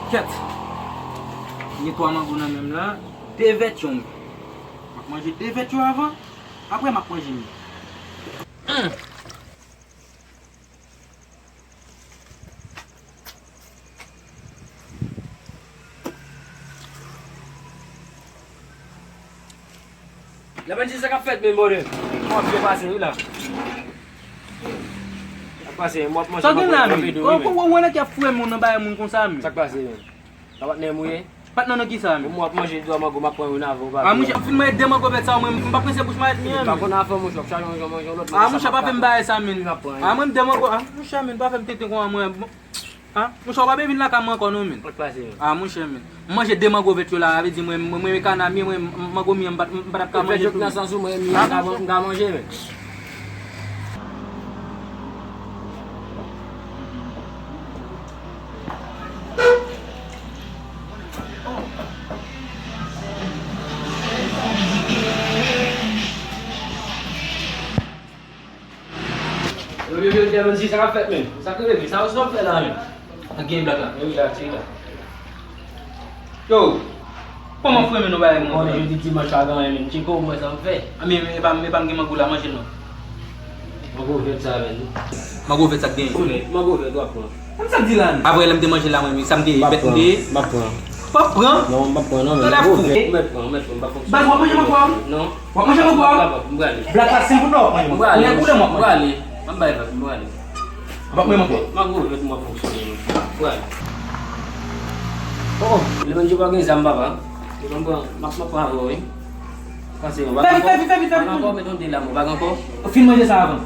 Ket. Ni to mangou nan même là, deux versions. M'a manger deux versions avant, après m'a manger mi. La ban si sa ka fet men more. Mo fi pase là. Pase mo mo. Ça gen la mi. Ko wona ki a foué mon nan baye mon kon sa mi. Ça pase. Ça va ne mouye. Pat nan ki sa mi. Mo manger do ma go ma point na vo ba. Ah mouche film e demo go bet sa moi m'pa penser bouche ma mi. Pas qu'on a fait mon shop, charge l'autre. Ah mouche pa fe m'baye sa mi. Ah moi demo go ah mouche mi pa fe m'tete ko moi. Ah mouche pa be vin la ka moi kono mi. Ah mouche mi. Moi j'ai demo go vet yo la ave di moi kana mi moi mago mi m'pa ka manger. Dans sens où moi mi ga manger mais. Yo jangan sih sangat fat men. Sakit lagi, sama stop fat lah men. Game belakang. Yo dah cerita. Yo. Comment foué men no baye On mon. est dit dimanche à gagner men. Chico moi ça me fait. Ami me pa ngi magula manger no. Mago fait ça men. Mago vet sa game. Mago fait toi quoi. Comme ça dit là. Après elle me manger la moi samedi bet ndi. Ma prend. Pas prend. Non, ma prend non mais. Mago fait. Me prend pas pour. Ba wa manger ma Non. Wa manger ma Mbali. Black la simple no. Mbali. Ni kuda mo. Mbali. Mbali pas mbali. Ba mo mo. Mago fait moi pour. Mbali. Oh, le manjo ba ngin zamba ba? Zamba mak pa ho eh. Kasi ba? Vite. Ba ko me don dila mo ba ko? Film manger ça avant.